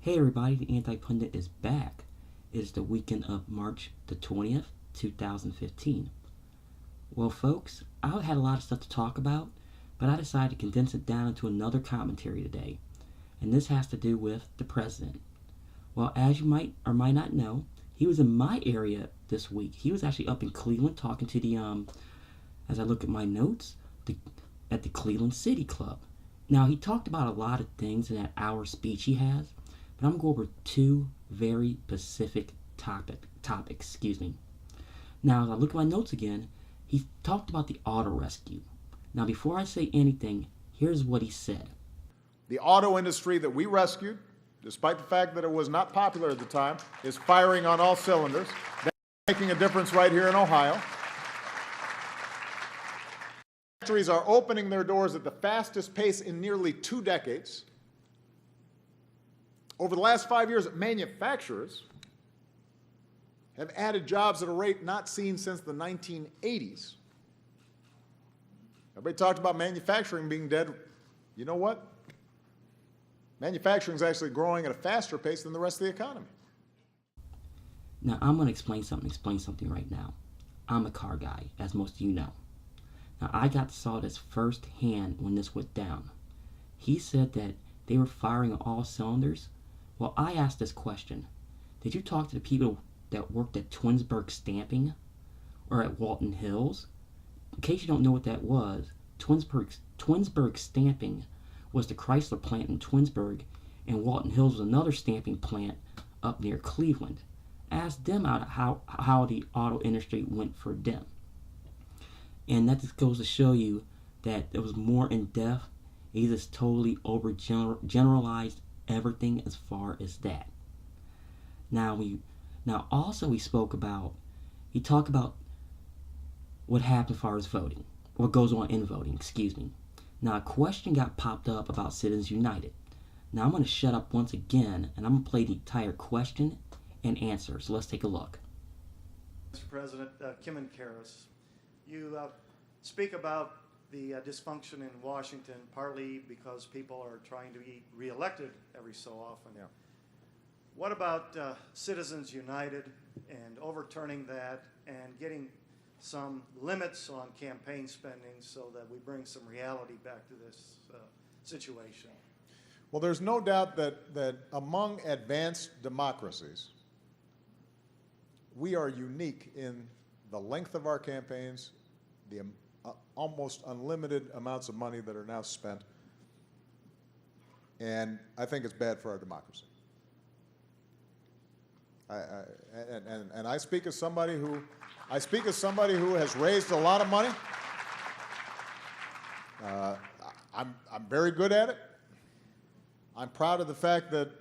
Hey everybody, the Anti-Pundit is back. It is the weekend of March the 20th, 2015. Well folks, I had a lot of stuff to talk about, but I decided to condense it down into another commentary today. And this has to do with the president. Well, as you might or might not know, he was in my area this week. He was actually up in Cleveland talking to as I look at my notes, at the Cleveland City Club. Now, he talked about a lot of things in that hour speech he has, but I'm going to go over two very specific topics. Now, as I look at my notes again, he talked about the auto rescue. Now, before I say anything, here's what he said. The auto industry that we rescued, despite the fact that it was not popular at the time, is firing on all cylinders. That's making a difference right here in Ohio. Factories are opening their doors at the fastest pace in nearly 2 decades. Over the last 5 years, manufacturers have added jobs at a rate not seen since the 1980s. Everybody talked about manufacturing being dead. You know what? Manufacturing is actually growing at a faster pace than the rest of the economy. Now, I'm going to explain something right now. I'm a car guy, as most of you know. Now, I saw this firsthand when this went down. He said that they were firing on all cylinders. Well, I asked this question. Did you talk to the people that worked at Twinsburg Stamping or at Walton Hills? In case you don't know what that was, Twinsburg Stamping was the Chrysler plant in Twinsburg, and Walton Hills was another stamping plant up near Cleveland. Ask them how the auto industry went for them. And that just goes to show you that it was more in depth. He just totally generalized everything as far as that. Now also he talked about what happened as far as voting, what goes on in voting, Now a question got popped up about Citizens United. Now I'm going to shut up once again, and I'm going to play the entire question and answer. So let's take a look. Mr. President, Kim and Karis, you speak about the dysfunction in Washington, partly because people are trying to be reelected every so often. Yeah. What about Citizens United and overturning that and getting some limits on campaign spending so that we bring some reality back to this situation? Well, there's no doubt that among advanced democracies, we are unique in the length of our campaigns, the almost unlimited amounts of money that are now spent, and I think it's bad for our democracy. I speak as somebody who has raised a lot of money. I'm very good at it. I'm proud of the fact that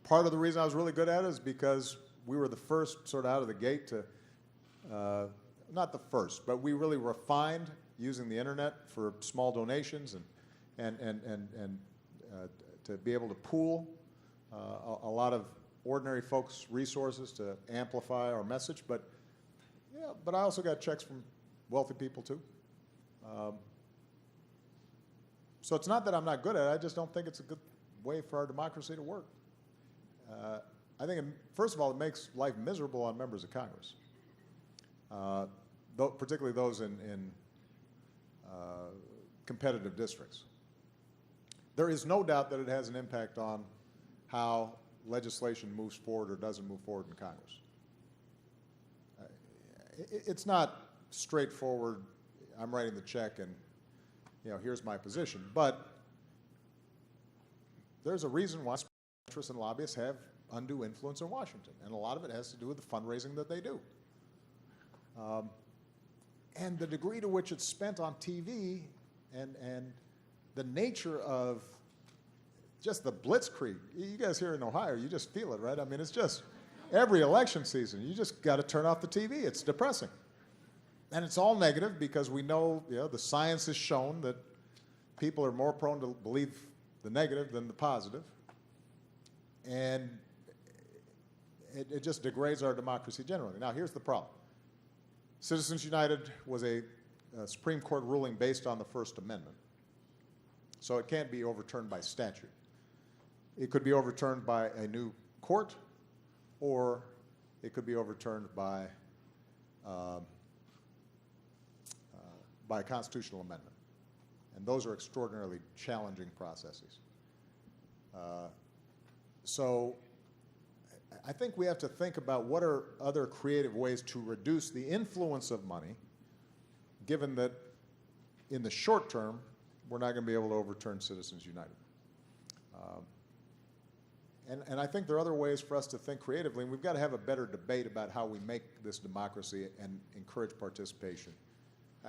part of the reason I was really good at it is because we were the first sort of out of the gate to, not the first, but we really refined using the internet for small donations and to be able to pool a lot of ordinary folks' resources to amplify our message. But I also got checks from wealthy people too. So it's not that I'm not good at it, I just don't think it's a good way for our democracy to work. I think, first of all, it makes life miserable on members of Congress, particularly those in competitive districts. There is no doubt that it has an impact on how legislation moves forward or doesn't move forward in Congress. It's not straightforward, I'm writing the check and here's my position, but there's a reason why interests and lobbyists have undue influence in Washington, and a lot of it has to do with the fundraising that they do. And the degree to which it's spent on TV and the nature of just the blitzkrieg. You guys here in Ohio, you just feel it, right? I mean, it's just every election season, you just got to turn off the TV. It's depressing. And it's all negative because we know, the science has shown that people are more prone to believe the negative than the positive. And it just degrades our democracy generally. Now, here's the problem. Citizens United was a Supreme Court ruling based on the First Amendment, so it can't be overturned by statute. it could be overturned by a new court, or it could be overturned by a constitutional amendment. And those are extraordinarily challenging processes. So I think we have to think about what are other creative ways to reduce the influence of money, given that in the short term, we're not going to be able to overturn Citizens United. And I think there are other ways for us to think creatively, and we've got to have a better debate about how we make this democracy and encourage participation.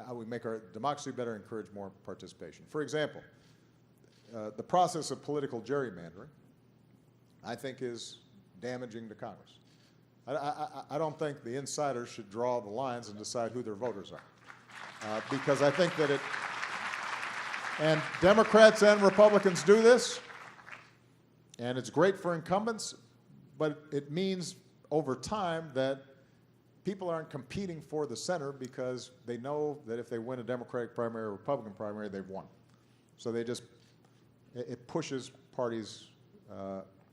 How we make our democracy better, encourage more participation. For example, the process of political gerrymandering, I think, is damaging to Congress. I don't think the insiders should draw the lines and decide who their voters are. Because I think that and Democrats and Republicans do this, and it's great for incumbents, but it means over time that people aren't competing for the center because they know that if they win a Democratic primary or Republican primary, they've won. So it pushes parties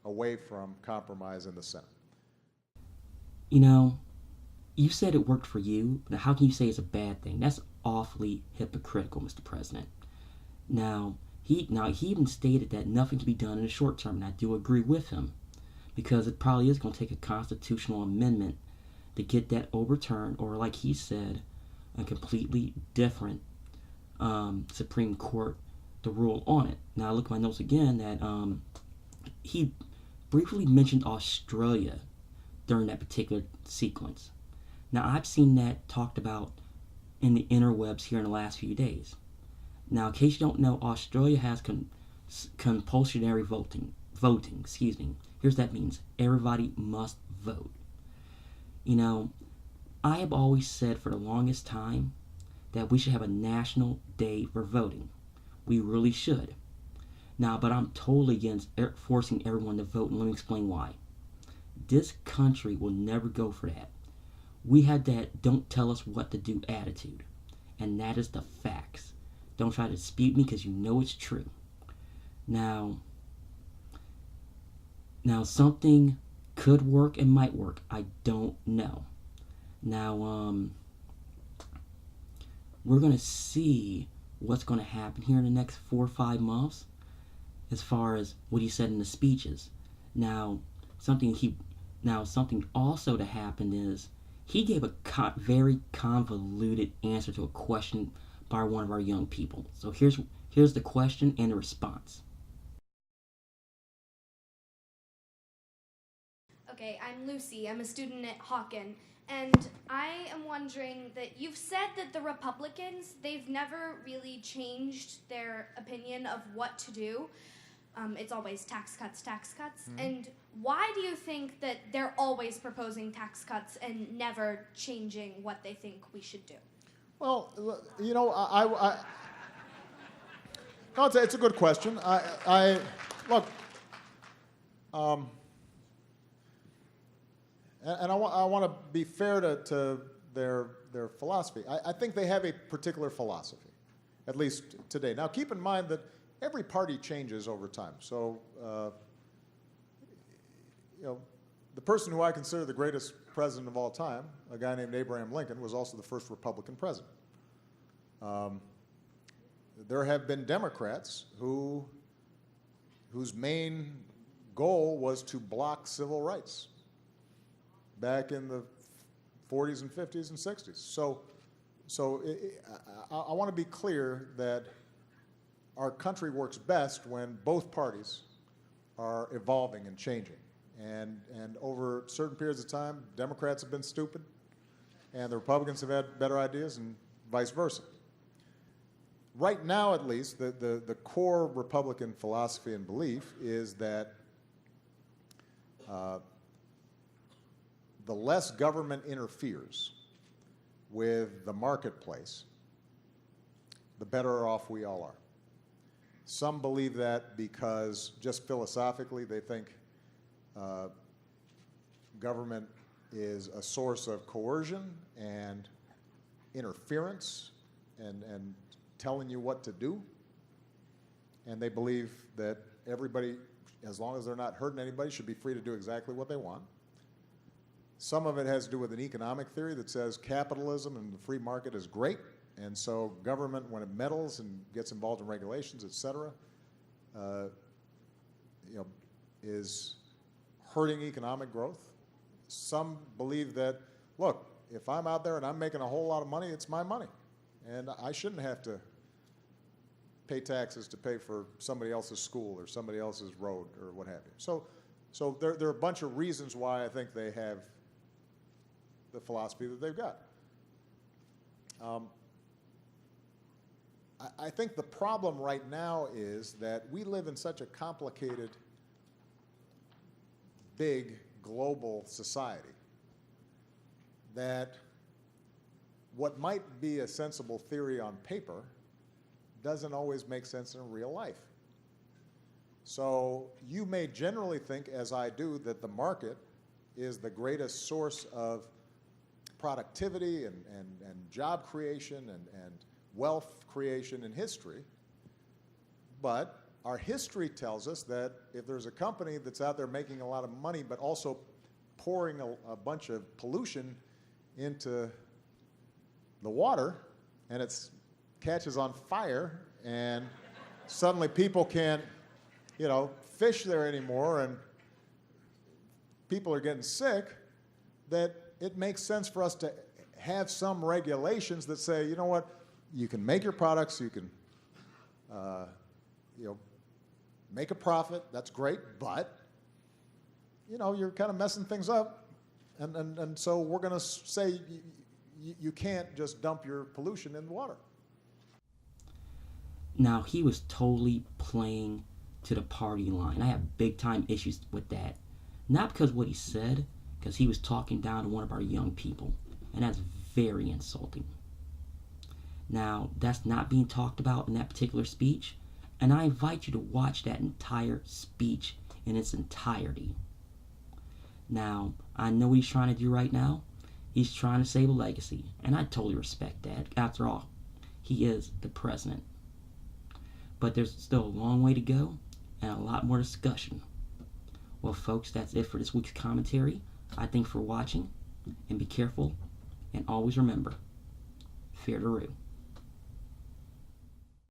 away from compromise in the center. You know, you said it worked for you, but how can you say it's a bad thing? That's awfully hypocritical, Mr. President. Now, he even stated that nothing can be done in the short term, and I do agree with him, because it probably is going to take a constitutional amendment to get that overturned, or like he said, a completely different Supreme Court to rule on it. Now, I look at my notes again that he briefly mentioned Australia during that particular sequence. Now, I've seen that talked about in the interwebs here in the last few days. Now, in case you don't know, Australia has compulsory voting. Here's what that means. Everybody must vote. You know, I have always said for the longest time that we should have a national day for voting. We really should. Now, but I'm totally against forcing everyone to vote, and let me explain why. This country will never go for that. We had that don't tell us what to do attitude, and that is the facts. Don't try to dispute me because you know it's true. Now something could work and might work. I don't know. Now, we're going to see what's going to happen here in the next 4 or 5 months as far as what he said in the speeches. Now, something also to happen is he gave a very convoluted answer to a question by one of our young people. So here's the question and the response. Okay, I'm Lucy. I'm a student at Hawken. And I am wondering that you've said that the Republicans, they've never really changed their opinion of what to do. It's always tax cuts. Mm-hmm. And why do you think that they're always proposing tax cuts and never changing what they think we should do? Well, you know, no, it's a good question. Look, and I want to be fair to their philosophy. I think they have a particular philosophy, at least today. Now, keep in mind that every party changes over time. So, you know, the person who I consider the greatest president of all time, a guy named Abraham Lincoln, was also the first Republican president. There have been Democrats whose main goal was to block civil rights back in the 40s and 50s and 60s. So I want to be clear that our country works best when both parties are evolving and changing. And over certain periods of time, Democrats have been stupid, and the Republicans have had better ideas, and vice versa. Right now, at least, the core Republican philosophy and belief is that the less government interferes with the marketplace, the better off we all are. Some believe that because, just philosophically, they think government is a source of coercion and interference and telling you what to do. And they believe that everybody as long as they're not hurting anybody, should be free to do exactly what they want. Some of it has to do with an economic theory that says capitalism and the free market is great, and so government, when it meddles and gets involved in regulations, et cetera, is hurting economic growth. Some believe that, look, if I'm out there and I'm making a whole lot of money, it's my money, and I shouldn't have to pay taxes to pay for somebody else's school or somebody else's road or what have you. So there are a bunch of reasons why I think they have the philosophy that they've got. I think the problem right now is that we live in such a complicated, big, global society that what might be a sensible theory on paper doesn't always make sense in real life. So you may generally think, as I do, that the market is the greatest source of productivity and job creation and wealth creation in history. But our history tells us that if there's a company that's out there making a lot of money but also pouring a bunch of pollution into the water, and it catches on fire, and suddenly people can't, fish there anymore, and people are getting sick, that it makes sense for us to have some regulations that say, you know what, you can make your products, you can, make a profit, that's great, but, you're kind of messing things up, and so we're going to say you can't just dump your pollution in the water. Now, he was totally playing to the party line. I have big time issues with that. Not because of what he said, because he was talking down to one of our young people, and that's very insulting. Now, that's not being talked about in that particular speech, and I invite you to watch that entire speech in its entirety. Now, I know what he's trying to do right now. He's trying to save a legacy, and I totally respect that. After all, he is the president. But there's still a long way to go, and a lot more discussion. Well, folks, that's it for this week's commentary. I thank you for watching, and be careful, and always remember, fear the root.